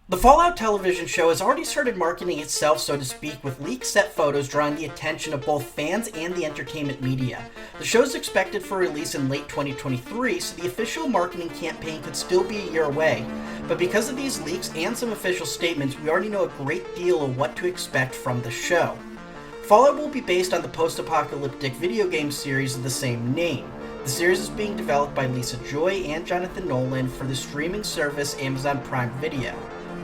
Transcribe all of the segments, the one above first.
The Fallout television show has already started marketing itself, so to speak, with leaked set photos drawing the attention of both fans and the entertainment media. The show is expected for release in late 2023, so the official marketing campaign could still be a year away. But because of these leaks and some official statements, we already know a great deal of what to expect from the show. Fallout will be based on the post-apocalyptic video game series of the same name. The series is being developed by Lisa Joy and Jonathan Nolan for the streaming service Amazon Prime Video.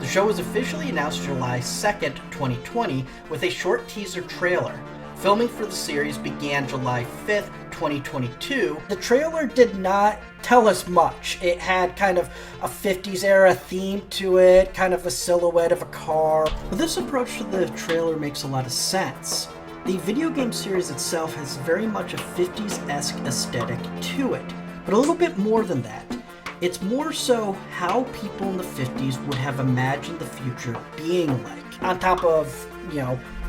The show was officially announced July 2nd, 2020, with a short teaser trailer. Filming for the series began July 5th, 2022. The trailer did not tell us much. It had kind of a 50s era theme to it, kind of a silhouette of a car. But this approach to the trailer makes a lot of sense. The video game series itself has very much a 50s-esque aesthetic to it, but a little bit more than that. It's more so how people in the 50s would have imagined the future being like. On top of,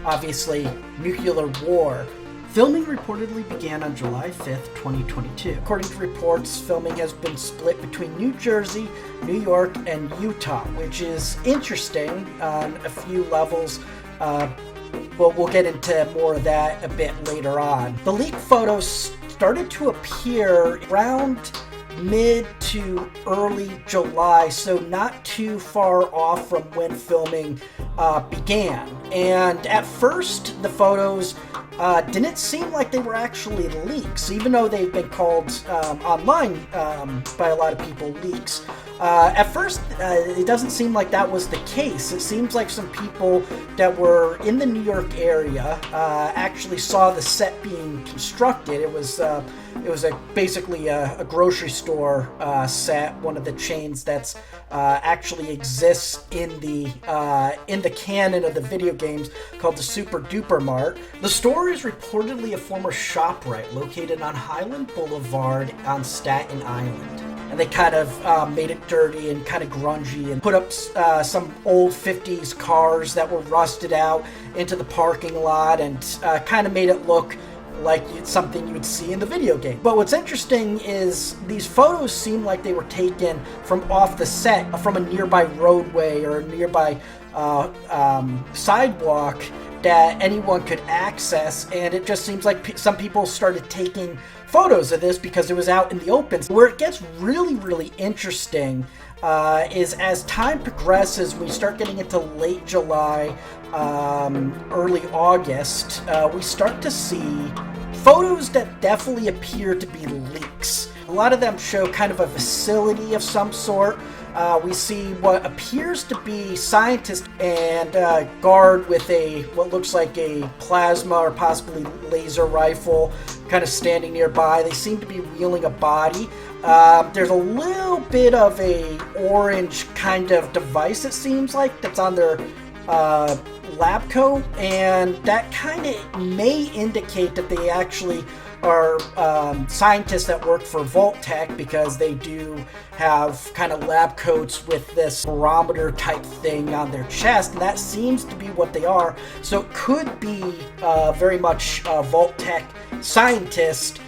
obviously, nuclear war. Filming reportedly began on July 5th, 2022. According to reports, filming has been split between New Jersey, New York, and Utah, which is interesting on a few levels. But we'll get into more of that a bit later on. The leaked photos started to appear around mid to early July, so not too far off from when filming began. And at first, the photos didn't seem like they were actually leaks, even though they've been called online by a lot of people leaks. At first, it doesn't seem like that was the case. It seems like some people that were in the New York area actually saw the set being constructed. It was basically a grocery store set, one of the chains that's actually exists in the canon of the video games, called the Super Duper Mart. The store is reportedly a former ShopRite located on Highland Boulevard on Staten Island. And they kind of made it dirty and kind of grungy and put up some old 50s cars that were rusted out into the parking lot and kind of made it look like it's something you would see in the video game. But what's interesting is these photos seem like they were taken from off the set, from a nearby roadway or a nearby sidewalk that anyone could access, and it just seems like some people started taking photos of this because it was out in the open. Where it gets really, really interesting is as time progresses, we start getting into late July, early August, we start to see photos that definitely appear to be leaks. A lot of them show kind of a facility of some sort. We see what appears to be scientists and a guard with what looks like a plasma or possibly laser rifle kind of standing nearby. They seem to be wheeling a body. There's a little bit of a orange kind of device, it seems like, that's on their lab coat, and that kind of may indicate that they actually are scientists that work for Vault-Tec, because they do have kind of lab coats with this barometer type thing on their chest, and that seems to be what they are. So it could be very much a Vault-Tec scientist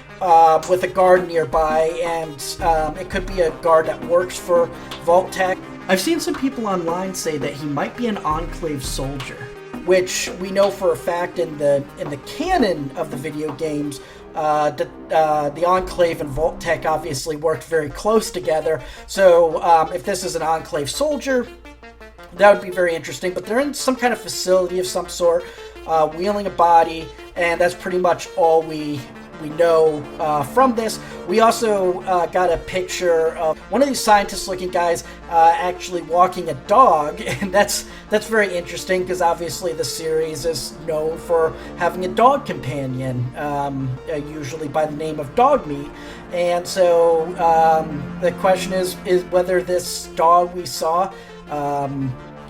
with a guard nearby, and it could be a guard that works for Vault-Tec. I've seen some people online say that he might be an Enclave soldier, which we know for a fact in the canon of the video games, the Enclave and Vault-Tec obviously worked very close together. So if this is an Enclave soldier, that would be very interesting. But they're in some kind of facility of some sort, wheeling a body, and that's pretty much all we know from this. We also got a picture of one of these scientist-looking guys actually walking a dog, and that's very interesting because obviously the series is known for having a dog companion, usually by the name of Dogmeat. And so the question is whether this dog we saw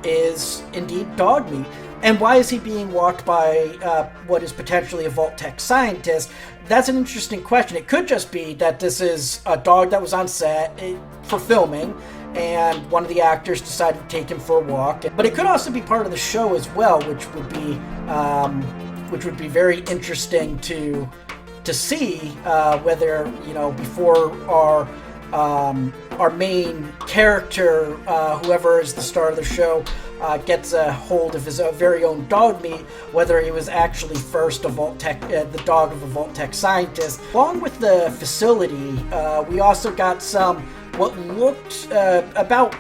is indeed Dogmeat. And why is he being walked by what is potentially a Vault-Tec scientist? That's an interesting question. It could just be that this is a dog that was on set for filming, and one of the actors decided to take him for a walk. But it could also be part of the show as well, which would be very interesting to see whether, before our our main character, whoever is the star of the show, gets a hold of his very own dog meat, whether he was actually first a Vault-Tec, the dog of a Vault-Tec scientist. Along with the facility, we also got some what looked about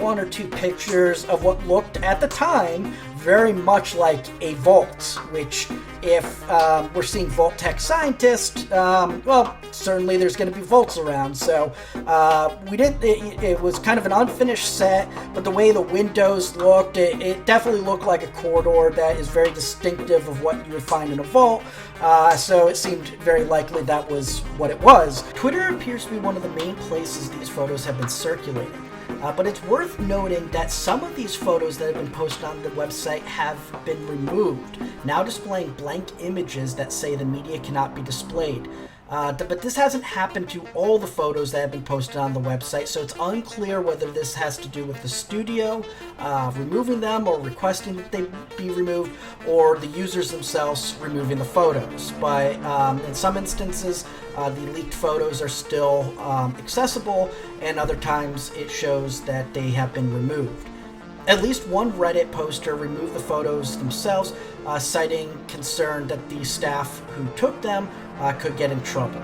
one or two pictures of what looked at the time very much like a vault, which if we're seeing Vault-Tec scientists, well, certainly there's going to be vaults around. So it was kind of an unfinished set, but the way the windows looked, it definitely looked like a corridor that is very distinctive of what you would find in a vault. So it seemed very likely that was what it was. Twitter appears to be one of the main places these photos have been circulating. But it's worth noting that some of these photos that have been posted on the website have been removed, now displaying blank images that say the media cannot be displayed. But this hasn't happened to all the photos that have been posted on the website, so it's unclear whether this has to do with the studio removing them or requesting that they be removed, or the users themselves removing the photos. But in some instances, the leaked photos are still accessible, and other times it shows that they have been removed. At least one Reddit poster removed the photos themselves, citing concern that the staff who took them could get in trouble.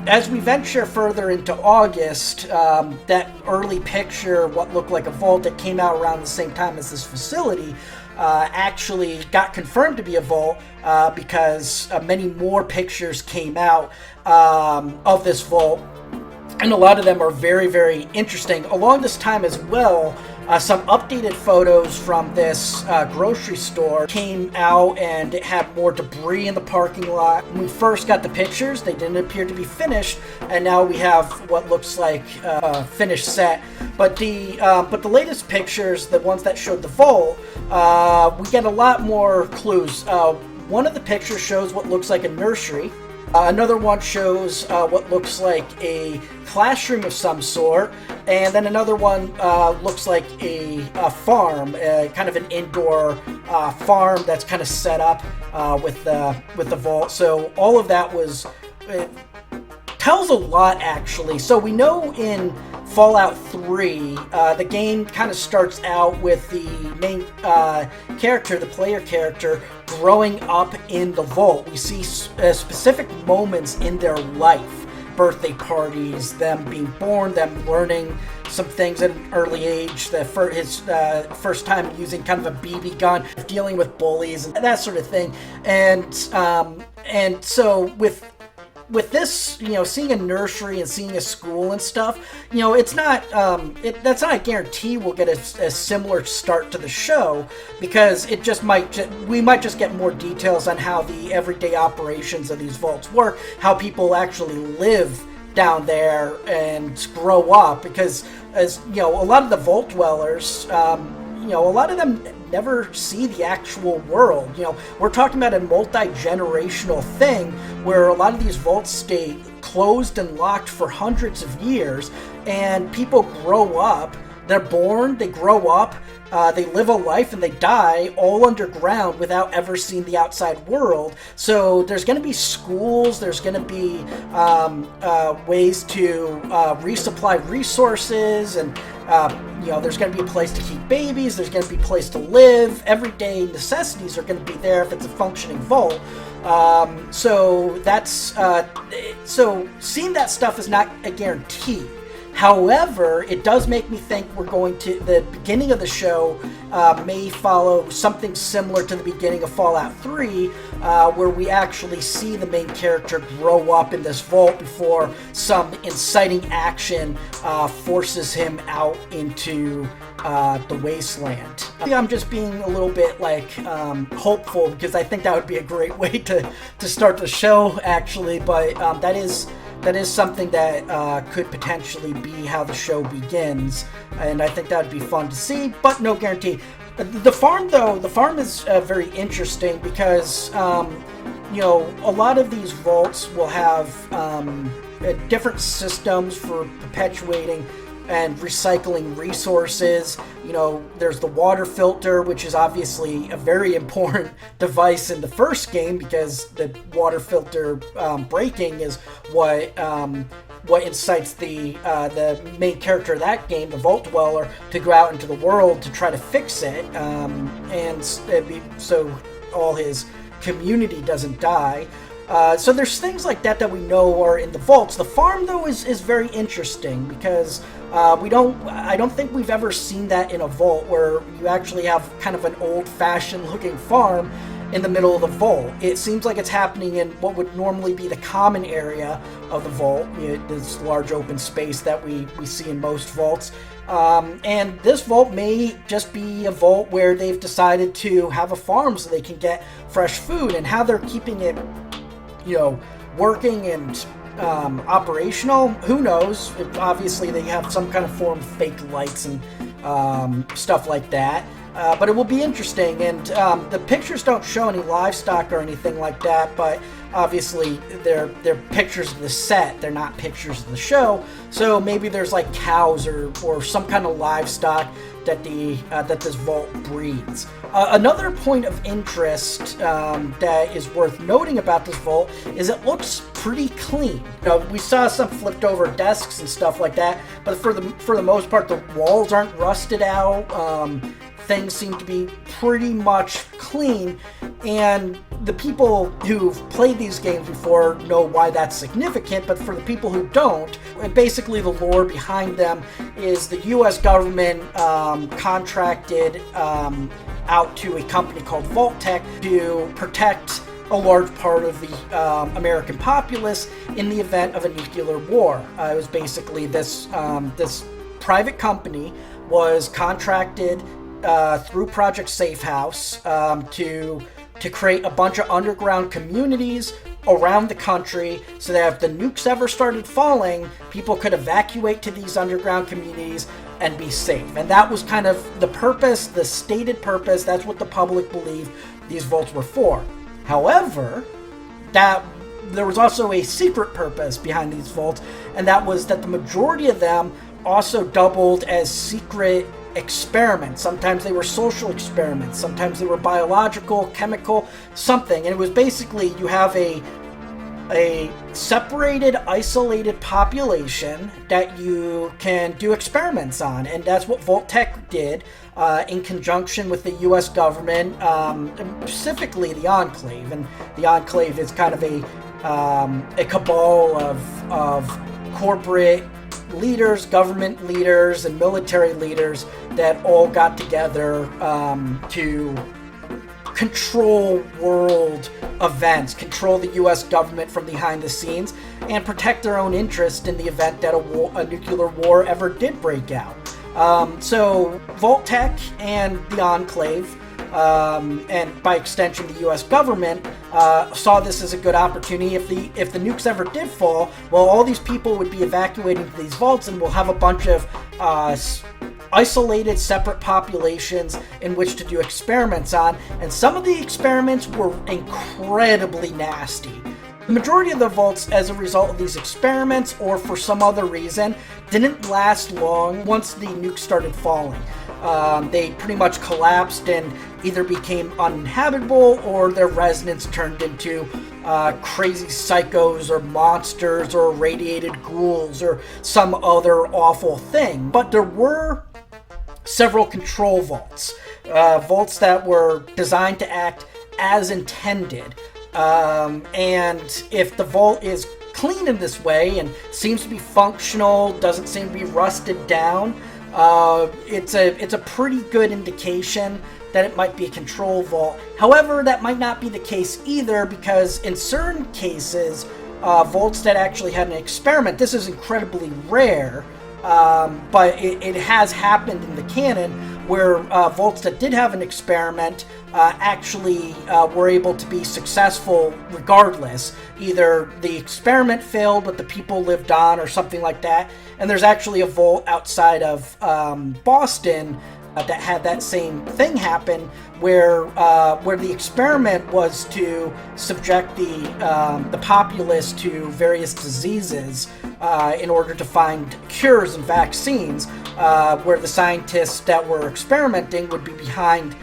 As we venture further into August, that early picture, what looked like a vault that came out around the same time as this facility, actually got confirmed to be a vault because many more pictures came out of this vault, and a lot of them are very, very interesting. Along this time as well, some updated photos from this grocery store came out, and it had more debris in the parking lot. When we first got the pictures, they didn't appear to be finished, and now we have what looks like a finished set. But the latest pictures, the ones that showed the vault, we get a lot more clues. One of the pictures shows what looks like a nursery. Another one shows what looks like a classroom of some sort, and then another one looks like a farm, kind of an indoor farm that's kind of set up with the vault. So all of that tells a lot, actually. So we know in Fallout 3, the game kind of starts out with the main character, the player character, growing up in the vault. We see specific moments in their life, birthday parties, them being born, them learning some things at an early age, his first time using kind of a BB gun, dealing with bullies and that sort of thing. And so with this, seeing a nursery and seeing a school and stuff, it's not, that's not a guarantee we'll get a similar start to the show, because it just we might just get more details on how the everyday operations of these vaults work, how people actually live down there and grow up, because as a lot of the vault dwellers, a lot of them never see the actual world. We're talking about a multi-generational thing where a lot of these vaults stay closed and locked for hundreds of years, and people grow up. They're born, they grow up, they live a life, and they die all underground without ever seeing the outside world. So there's going to be schools, there's going to be ways to resupply resources, and there's going to be a place to keep babies, there's going to be a place to live. Everyday necessities are going to be there if it's a functioning vault. So seeing that stuff is not a guarantee. However, it does make me think the beginning of the show may follow something similar to the beginning of Fallout 3, where we actually see the main character grow up in this vault before some inciting action forces him out into the wasteland. I'm just being a little bit hopeful, because I think that would be a great way to start the show, actually, but that is something that could potentially be how the show begins, and I think that would be fun to see, but no guarantee. The farm is very interesting, because a lot of these vaults will have different systems for perpetuating and recycling resources. There's the water filter, which is obviously a very important device in the first game, because the water filter breaking is what what incites the main character of that game, the Vault Dweller, to go out into the world to try to fix it, so all his community doesn't die. So there's things like that we know are in the vaults. The farm, though, is very interesting because I don't think we've ever seen that in a vault where you actually have kind of an old-fashioned looking farm in the middle of the vault. It seems like it's happening in what would normally be the common area of the vault, this large open space that we see in most vaults. And this vault may just be a vault where they've decided to have a farm so they can get fresh food, and how they're keeping it working and operational, who knows. Obviously they have some kind of form of fake lights and stuff like that, but it will be interesting. And the pictures don't show any livestock or anything like that, but obviously they're pictures of the set, they're not pictures of the show, so maybe there's like cows or some kind of livestock that this vault breeds. Another point of interest that is worth noting about this vault is it looks pretty clean. We saw some flipped over desks and stuff like that, but for the most part, the walls aren't rusted out. Things seem to be pretty much clean, and the people who've played these games before know why that's significant, but for the people who don't, basically the lore behind them is the U.S. government contracted out to a company called Vault-Tec to protect a large part of the American populace in the event of a nuclear war. It was basically this private company was contracted through Project Safe House to create a bunch of underground communities around the country so that if the nukes ever started falling, people could evacuate to these underground communities and be safe. And that was kind of the purpose, the stated purpose. That's what the public believed these vaults were for. However, there was also a secret purpose behind these vaults, and that was that the majority of them also doubled as secret experiments. Sometimes they were social experiments, sometimes they were biological, chemical, something. And it was basically, you have a separated, isolated population that you can do experiments on, and that's what Vault-Tec did in conjunction with the U.S. government, specifically the Enclave. And the Enclave is kind of a cabal of corporate leaders, government leaders, and military leaders that all got together to control world events, control the U.S. government from behind the scenes, and protect their own interest in the event that a nuclear war ever did break out. So Vault-Tec and the Enclave, and by extension the U.S. government, saw this as a good opportunity. If the nukes ever did fall, well, all these people would be evacuating to these vaults, and we'll have a bunch of isolated, separate populations in which to do experiments on. And some of the experiments were incredibly nasty. The majority of the vaults, as a result of these experiments or for some other reason, didn't last long once the nukes started falling. They pretty much collapsed and either became uninhabitable or their residents turned into crazy psychos or monsters or irradiated ghouls or some other awful thing. But there were several control vaults, vaults that were designed to act as intended. And if the vault is clean in this way and seems to be functional, doesn't seem to be rusted down, it's a pretty good indication that it might be a control vault. However, that might not be the case either, because in certain cases, vaults that actually had an experiment, this is incredibly rare, but it has happened in the canon where vaults that did have an experiment actually were able to be successful regardless. Either the experiment failed but the people lived on or something like that. And there's actually a vault outside of Boston that had that same thing happen, where the experiment was to subject the populace to various diseases in order to find cures and vaccines, where the scientists that were experimenting would be behind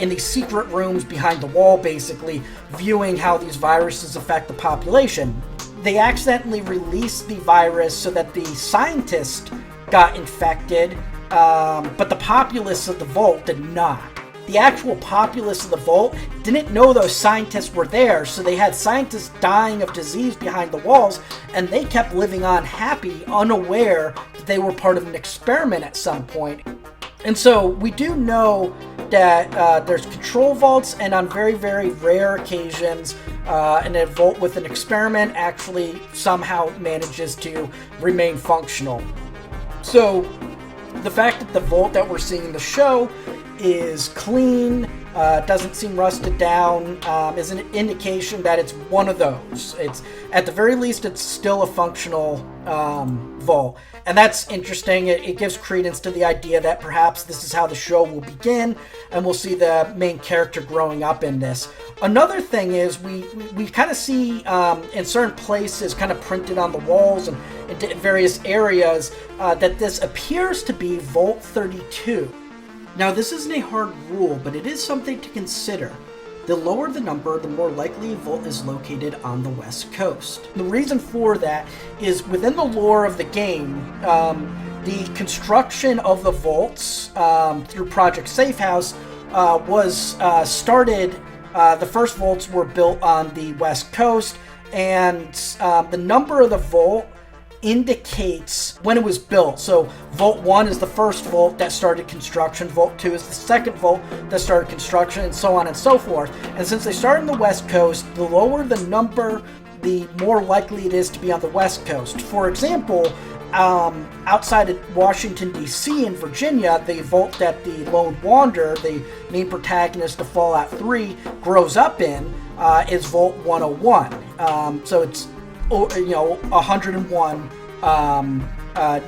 in these secret rooms behind the wall, basically viewing how these viruses affect the population. they accidentally released the virus so that the scientist got infected, but the populace of the vault did not. The actual populace of the vault didn't know those scientists were there, so they had scientists dying of disease behind the walls, and they kept living on happy, unaware that they were part of an experiment at some point. And so we do know that there's control vaults, and on very, very rare occasions, and a vault with an experiment actually somehow manages to remain functional. So the fact that the vault that we're seeing in the show is clean, doesn't seem rusted down, is an indication that it's one of those. It's, at the very least, it's still a functional vault. And that's interesting. It gives credence to the idea that perhaps this is how the show will begin, and we'll see the main character growing up in this. Another thing is we kind of see in certain places, kind of printed on the walls and in various areas, that this appears to be Vault 32. Now, this isn't a hard rule, but it is something to consider. The lower the number, the more likely a vault is located on the West Coast. The reason for that is within the lore of the game, the construction of the vaults through Project Safehouse was started. The first vaults were built on the West Coast, and the number of the vault indicates when it was built. So Vault 1 is the first vault that started construction, Vault 2 is the second vault that started construction, and so on and so forth. And since they started on the West Coast, the lower the number, the more likely it is to be on the West Coast. For example, outside of Washington, D.C. and Virginia, the vault that the Lone Wanderer, the main protagonist of Fallout 3, grows up in is Vault 101. So it's 101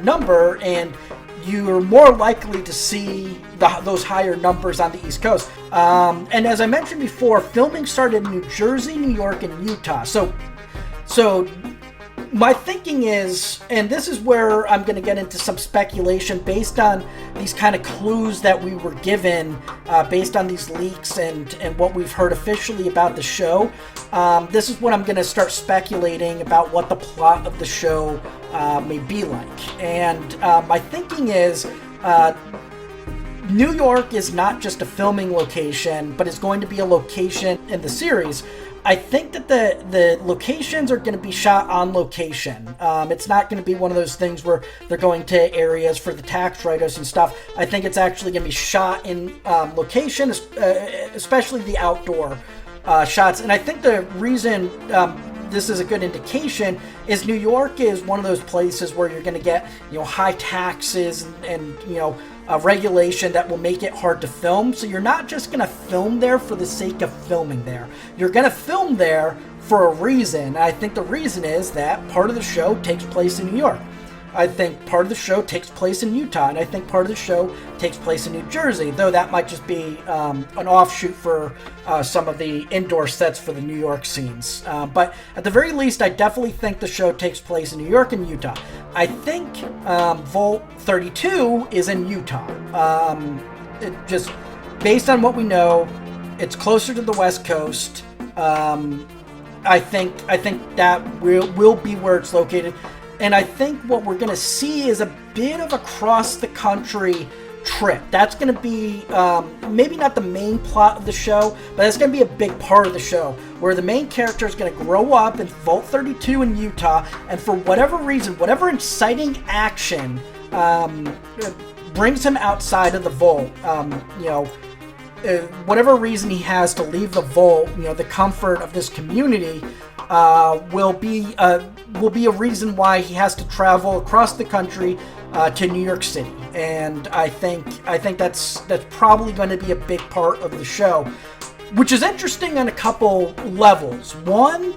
number, and you're more likely to see those higher numbers on the East Coast. And as I mentioned before, filming started in New Jersey, New York, and Utah. So my thinking is, and this is where I'm going to get into some speculation based on these kind of clues that we were given, based on these leaks and what we've heard officially about the show. This is what I'm going to start speculating about what the plot of the show may be like. And my thinking is, New York is not just a filming location, but it's going to be a location in the series. I think that the locations are going to be shot on location. It's not going to be one of those things where they're going to areas for the tax write-offs and stuff. I think it's actually going to be shot in location, especially the outdoor shots. And I think the reason this is a good indication is New York is one of those places where you're going to get high taxes and regulation that will make it hard to film. So you're not just going to film there for the sake of filming there. You're going to film there for a reason. I think the reason is that part of the show takes place in New York. I think part of the show takes place in Utah, and I think part of the show takes place in New Jersey, though that might just be an offshoot for some of the indoor sets for the New York scenes. But at the very least, I definitely think the show takes place in New York and Utah. I think Vault 32 is in Utah. Just based on what we know, it's closer to the West Coast. I think that will be where it's located. And I think what we're going to see is a bit of a cross-the-country trip. That's going to be maybe not the main plot of the show, but that's going to be a big part of the show, where the main character is going to grow up in Vault 32 in Utah, and for whatever reason, whatever inciting action brings him outside of the vault, whatever reason he has to leave the vault, the comfort of this community, will be a reason why he has to travel across the country to New York City. And I think that's probably going to be a big part of the show, which is interesting on a couple levels. One,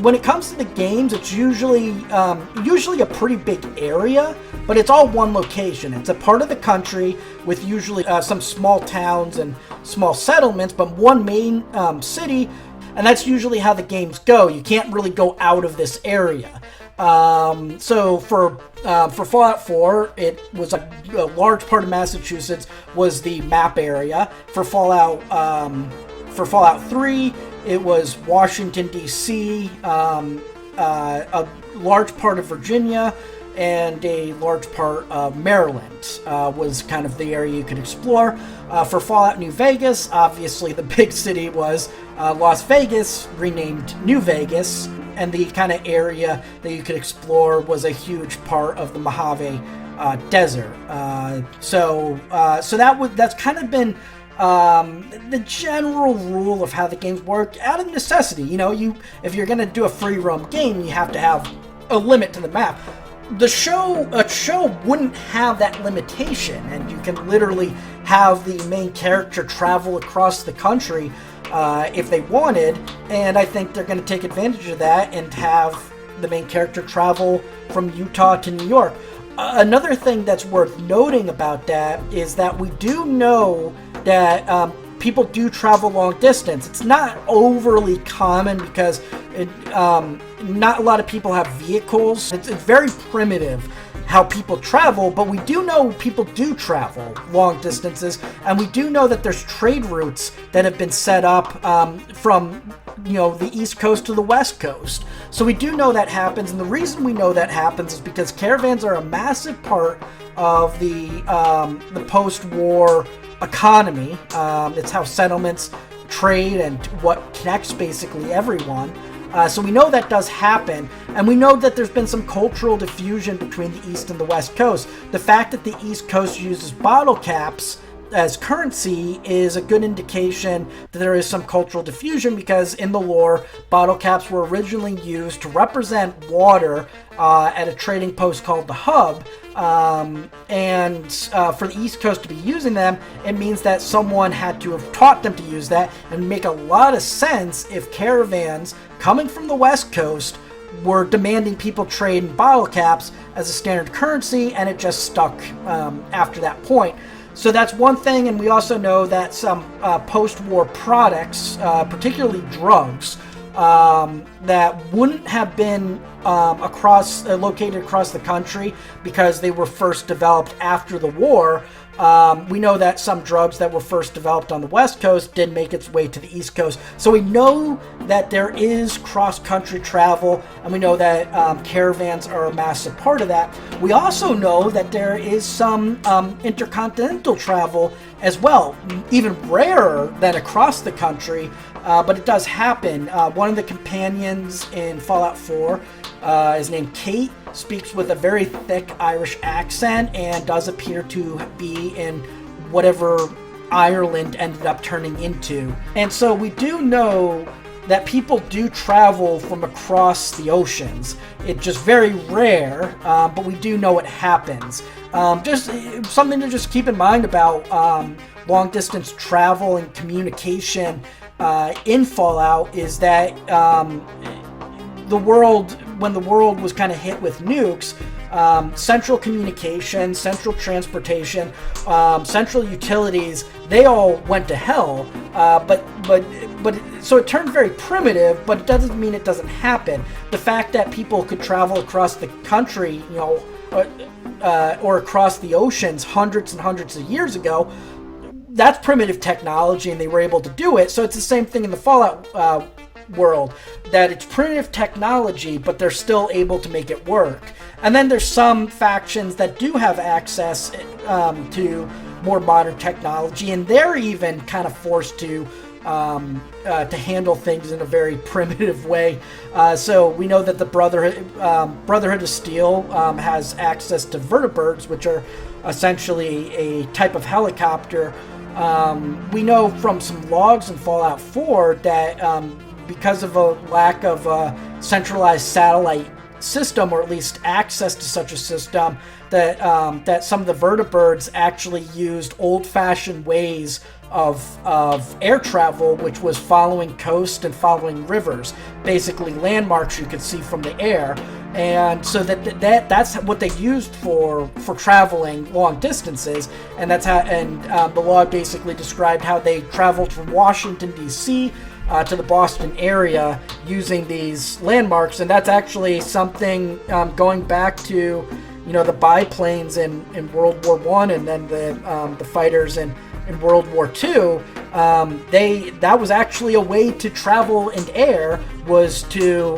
when it comes to the games, it's usually a pretty big area, but it's all one location. It's a part of the country with usually some small towns and small settlements, but one main city. And that's usually how the games go. You can't really go out of this area. So for Fallout 4, it was a large part of Massachusetts was the map area. For Fallout 3, it was Washington D.C., a large part of Virginia and a large part of Maryland was kind of the area you could explore. For Fallout New Vegas, obviously the big city was Las Vegas, renamed New Vegas, and the kind of area that you could explore was a huge part of the Mojave Desert. So that's kind of been the general rule of how the games work out of necessity. If you're going to do a free roam game, you have to have a limit to the map. A show wouldn't have that limitation, and you can literally have the main character travel across the country if they wanted, and I think they're going to take advantage of that and have the main character travel from Utah to New York. Another thing that's worth noting about that is that we do know that people do travel long distance. It's not overly common because not a lot of people have vehicles. It's very primitive how people travel, but we do know people do travel long distances, and we do know that there's trade routes that have been set up from the East Coast to the West Coast. So we do know that happens, and the reason we know that happens is because caravans are a massive part of the post-war economy. It's how settlements trade and what connects basically everyone. So we know that does happen, and we know that there's been some cultural diffusion between the East and the West Coast. The fact that the East Coast uses bottle caps as currency is a good indication that there is some cultural diffusion, because in the lore, bottle caps were originally used to represent water at a trading post called the Hub, and for the East Coast to be using them, it means that someone had to have taught them to use that, and make a lot of sense if caravans coming from the West Coast were demanding people trade in bottle caps as a standard currency, and it just stuck after that point. So that's one thing, and we also know that some post-war products, particularly drugs, that wouldn't have been located across the country because they were first developed after the war. We know that some drugs that were first developed on the West Coast did make its way to the East Coast. So we know that there is cross-country travel, and we know that caravans are a massive part of that. We also know that there is some intercontinental travel as well, even rarer than across the country, but it does happen. One of the companions in Fallout 4 is named Kate, speaks with a very thick Irish accent, and does appear to be in whatever Ireland ended up turning into. And so we do know that people do travel from across the oceans. It's just very rare, but we do know it happens. Just something to just keep in mind about long distance travel and communication in Fallout is that when the world was kind of hit with nukes, central communication, central transportation, central utilities, they all went to hell. So it turned very primitive, but it doesn't mean it doesn't happen. The fact that people could travel across the country, or across the oceans hundreds and hundreds of years ago, that's primitive technology, and they were able to do it. So it's the same thing in the Fallout world, that it's primitive technology, but they're still able to make it work. And then there's some factions that do have access to more modern technology, and they're even kind of forced to handle things in a very primitive way. So we know that the Brotherhood of Steel has access to vertibirds, which are essentially a type of helicopter. We know from some logs in Fallout 4 that because of a lack of a centralized satellite system, or at least access to such a system, that some of the vertibirds actually used old-fashioned ways of air travel, which was following coast and following rivers, basically landmarks you could see from the air. And so that's what they used for traveling long distances, and that's how. And the log basically described how they traveled from Washington D.C. To the Boston area using these landmarks, and that's actually something going back to the biplanes in World War I, and then the fighters in World War II. that was actually a way to travel in air, was to,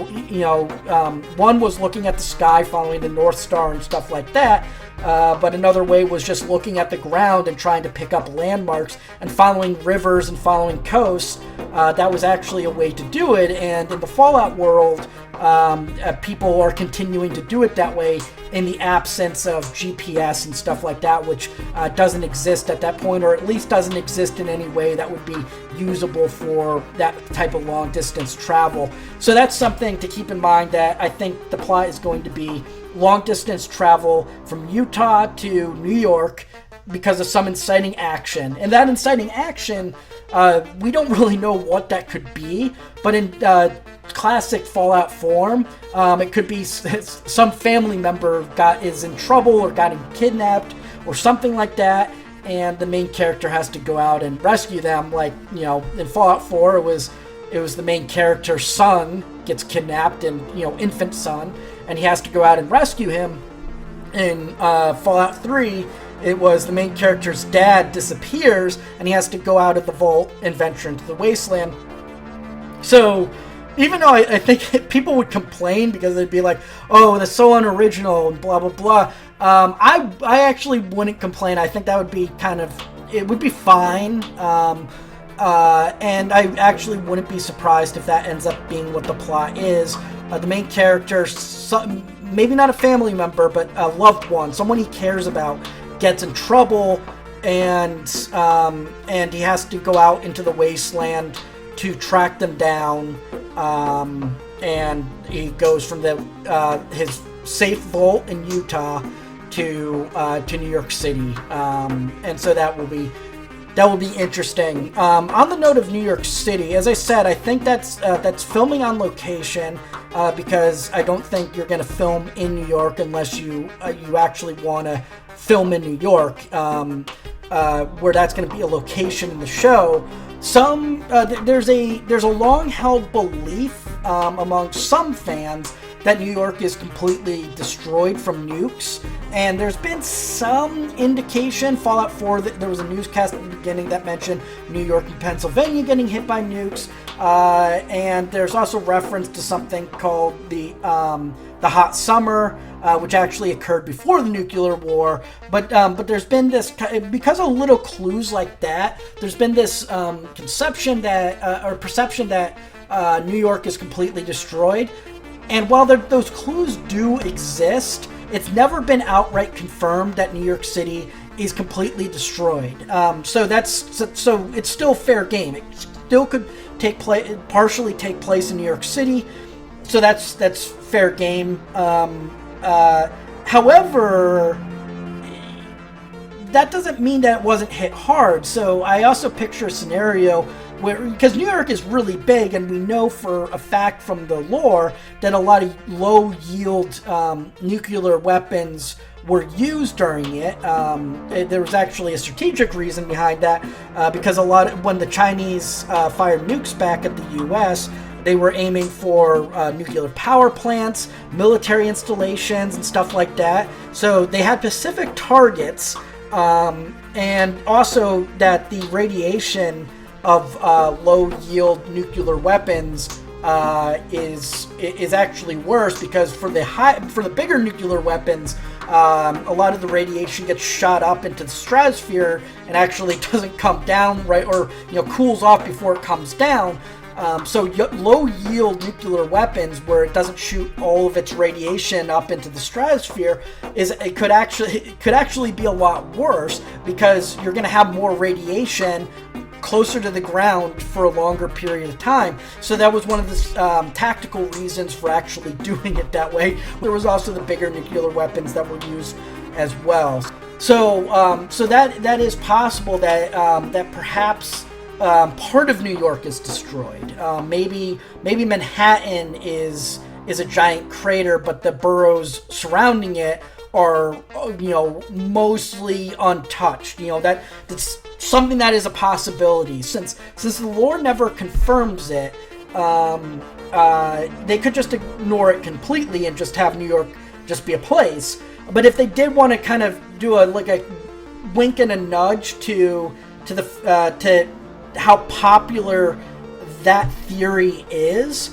one was looking at the sky, following the North Star and stuff like that. But another way was just looking at the ground and trying to pick up landmarks and following rivers and following coasts. That was actually a way to do it. And in the Fallout world, people are continuing to do it that way in the absence of GPS and stuff like that, which doesn't exist at that point, or at least doesn't exist in any way that would be usable for that type of long distance travel. So that's something to keep in mind, that I think the plot is going to be long distance travel from Utah to New York because of some inciting action. And that inciting action, we don't really know what that could be, but in classic Fallout form, it could be some family member is in trouble or got kidnapped or something like that, and the main character has to go out and rescue them. Like, in Fallout 4, it was the main character's son gets kidnapped, and infant son, and he has to go out and rescue him. In Fallout 3, it was the main character's dad disappears, and he has to go out of the vault and venture into the wasteland. So, even though I think people would complain because they'd be like, oh, that's so unoriginal and blah, blah, blah, I actually wouldn't complain. I think that would be it would be fine. And I actually wouldn't be surprised if that ends up being what the plot is. The main character, maybe not a family member, but a loved one, someone he cares about, gets in trouble, and he has to go out into the wasteland to track them down. And he goes from his safe vault in Utah to New York City, and so that will be interesting. On the note of New York City, as I said, I think that's filming on location, because I don't think you're going to film in New York unless you actually want to film in New York, where that's going to be a location in the show. There's a long-held belief among some fans that New York is completely destroyed from nukes, and there's been some indication. Fallout 4, there was a newscast at the beginning that mentioned New York and Pennsylvania getting hit by nukes, and there's also reference to something called the hot summer, which actually occurred before the nuclear war. But there's been this, because of little clues like that, there's been this perception that New York is completely destroyed. And while those clues do exist, it's never been outright confirmed that New York City is completely destroyed. So it's still fair game. It still could partially take place in New York City. So that's fair game. However, that doesn't mean that it wasn't hit hard. So I also picture a scenario because New York is really big, and we know for a fact from the lore that a lot of low-yield nuclear weapons were used during it. There was actually a strategic reason behind that, because when the Chinese fired nukes back at the U.S., they were aiming for nuclear power plants, military installations, and stuff like that. So they had specific targets, and also that the radiation of low-yield nuclear weapons is actually worse, because for the bigger nuclear weapons, a lot of the radiation gets shot up into the stratosphere and actually doesn't come down right, or cools off before it comes down. So low-yield nuclear weapons, where it doesn't shoot all of its radiation up into the stratosphere, it could actually be a lot worse, because you're going to have more radiation closer to the ground for a longer period of time. So that was one of the tactical reasons for actually doing it that way. There was also the bigger nuclear weapons that were used as well. So that is possible that perhaps part of New York is destroyed. Maybe Manhattan is a giant crater, but the boroughs surrounding it are mostly untouched. That's something that is a possibility. Since the lore never confirms it, they could just ignore it completely and just have New York just be a place. But if they did want to kind of do a wink and a nudge to how popular that theory is.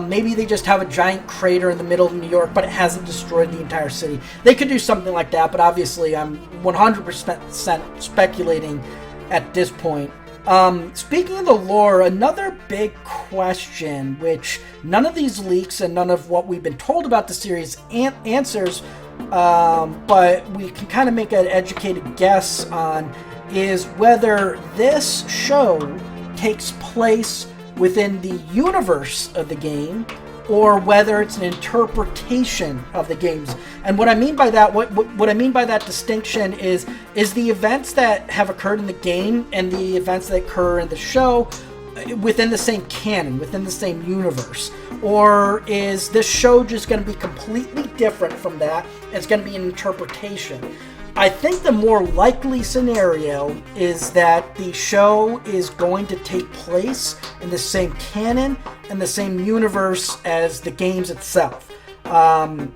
Maybe they just have a giant crater in the middle of New York, but it hasn't destroyed the entire city. They could do something like that, but obviously I'm 100% speculating at this point. Speaking of the lore, another big question, which none of these leaks and none of what we've been told about the series answers, but we can kind of make an educated guess on, is whether this show takes place within the universe of the game, or whether it's an interpretation of the games. And what I mean by that, what I mean by that distinction is the events that have occurred in the game and the events that occur in the show within the same canon, within the same universe? Or is this show just going to be completely different from that? It's going to be an interpretation. I think the more likely scenario is that the show is going to take place in the same canon and the same universe as the games itself. And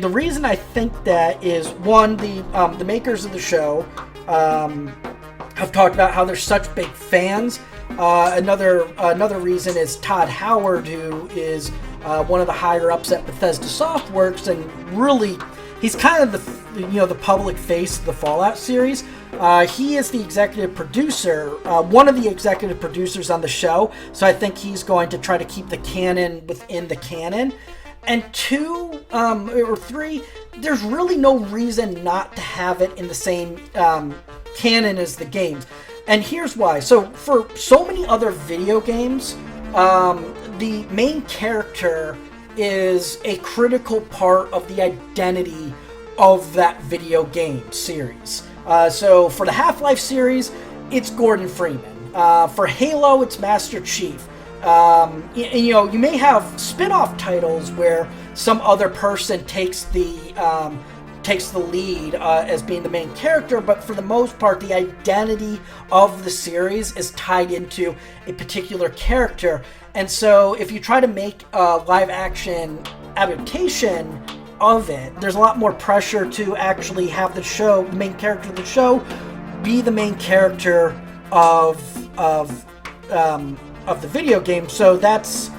the reason I think that is, one, the makers of the show have talked about how they're such big fans. Another reason is Todd Howard, who is one of the higher ups at Bethesda Softworks, and really, he's kind of the public face of the Fallout series. He is the executive producer, one of the executive producers on the show, so I think he's going to try to keep the canon within the canon. And 2, or 3, there's really no reason not to have it in the same canon as the games. And here's why. So for so many other video games, the main character is a critical part of the identity of that video game series. So for the Half-Life series, it's Gordon Freeman. For Halo, it's Master Chief. You may have spin-off titles where some other person takes the lead as being the main character, but for the most part, the identity of the series is tied into a particular character. And so if you try to make a live-action adaptation of it, there's a lot more pressure to actually have the main character of the show, be the main character of the video game. So that's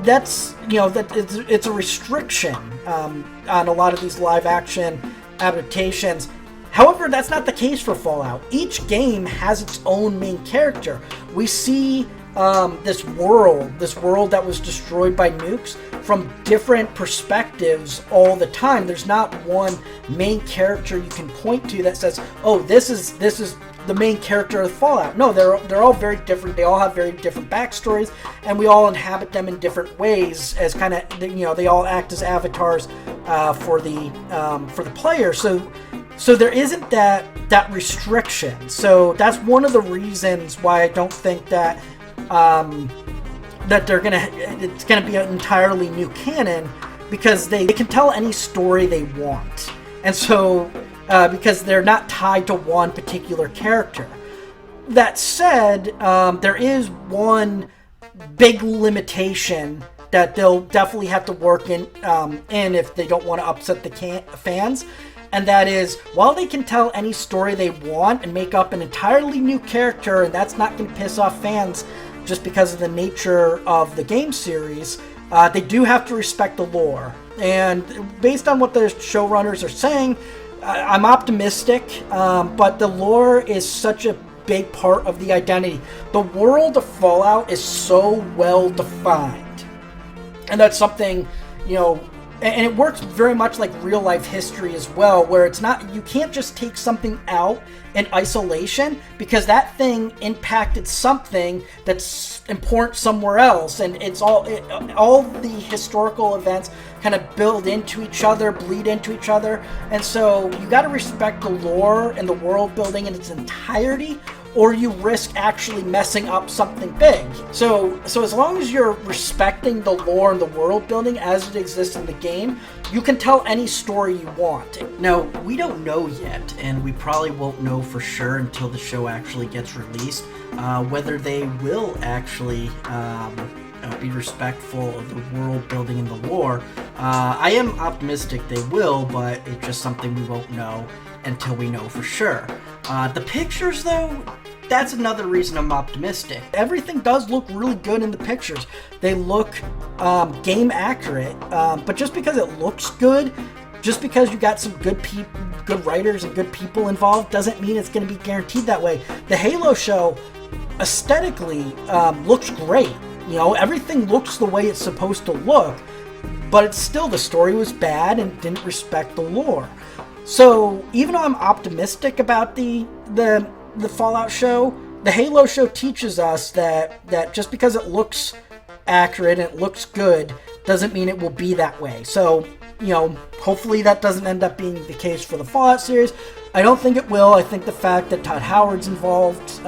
it's a restriction on a lot of these live action adaptations. However, that's not the case for Fallout. Each game has its own main character. We see this world that was destroyed by nukes from different perspectives all the time. There's not one main character you can point to that says, "Oh, this is the main character of Fallout." No, they're all very different. They all have very different backstories, and we all inhabit them in different ways. As kind of, they all act as avatars for the player. So there isn't that restriction. So that's one of the reasons why I don't think that it's gonna be an entirely new canon, because they can tell any story they want, and so because they're not tied to one particular character. That said, there is one big limitation that they'll definitely have to work in if they don't want to upset the fans. And that is, while they can tell any story they want and make up an entirely new character, and that's not going to piss off fans just because of the nature of the game series, they do have to respect the lore. And based on what the showrunners are saying, I'm optimistic, but the lore is such a big part of the identity. The world of Fallout is so well defined. And that's something, and it works very much like real life history as well, where it's not, you can't just take something out in isolation because that thing impacted something that's important somewhere else, and it's all the historical events kind of build into each other, bleed into each other, and so you got to respect the lore and the world building in its entirety, or you risk actually messing up something big. So as long as you're respecting the lore and the world building as it exists in the game, you can tell any story you want. Now, we don't know yet, and we probably won't know for sure until the show actually gets released, whether they will actually be respectful of the world building and the lore. I am optimistic they will, but it's just something we won't know until we know for sure. The pictures, though, that's another reason I'm optimistic. Everything does look really good in the pictures. They look game accurate, but just because it looks good, just because you got some good writers and good people involved, doesn't mean it's going to be guaranteed that way. The Halo show aesthetically looks great. You know, everything looks the way it's supposed to look, but it's still, the story was bad and didn't respect the lore. So even though I'm optimistic about the Fallout show, the Halo show teaches us that just because it looks accurate and it looks good doesn't mean it will be that way. So, you know, hopefully that doesn't end up being the case for the Fallout series. I don't think it will. I think the fact that Todd Howard's involved,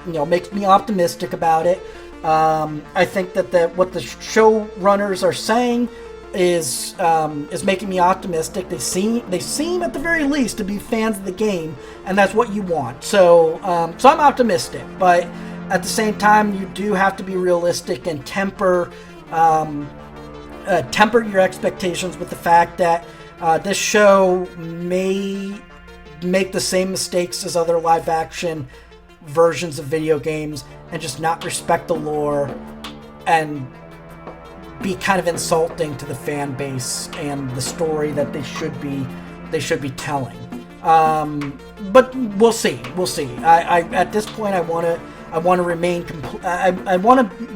you know, makes me optimistic about it. I think that what the showrunners are saying is making me optimistic. They seem at the very least to be fans of the game, and that's what you want. So I'm optimistic, but at the same time, you do have to be realistic and temper your expectations with the fact that this show may make the same mistakes as other live-action versions of video games and just not respect the lore and be kind of insulting to the fan base and the story that they should be telling. But we'll see. I at this point I want to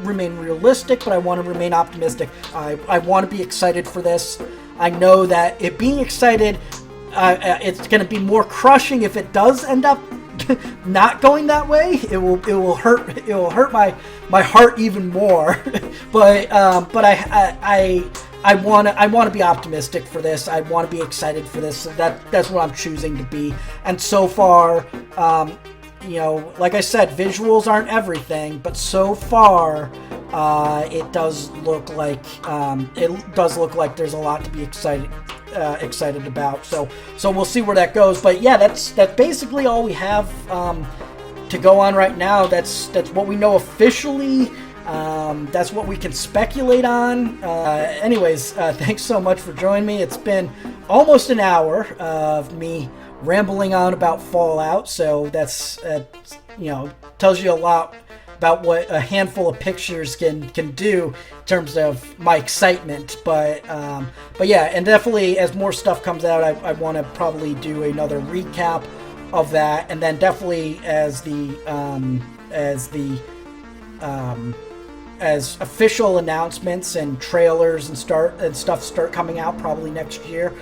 remain realistic, but I want to remain optimistic. I want to be excited for this. I know that it being excited, it's going to be more crushing if it does end up not going that way. It will hurt my heart even more. but I want to be optimistic for this. I want to be excited for this. So that's what I'm choosing to be. And so far, you know, like I said, visuals aren't everything, but so far, it does look like there's a lot to be excited about. So we'll see where that goes. But yeah, that's basically all we have to go on right now. That's what we know officially. That's what we can speculate on. Anyways, thanks so much for joining me. It's been almost an hour of me rambling on about Fallout. So that's you know, tells you a lot about what a handful of pictures can do in terms of my excitement. But yeah, and definitely as more stuff comes out, I want to probably do another recap of that, and then definitely as official announcements and trailers and stuff start coming out probably next year,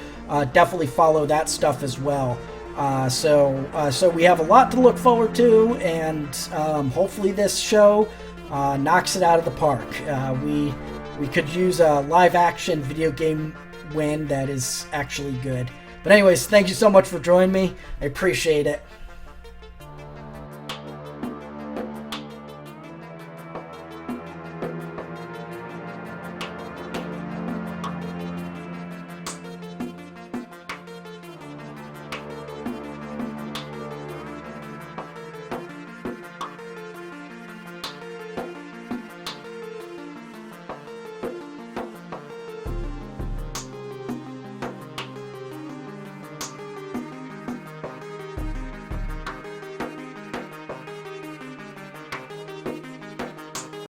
definitely follow that stuff as well. So we have a lot to look forward to, and hopefully this show knocks it out of the park. We could use a live action video game win that is actually good. But anyways, thank you so much for joining me. I appreciate it.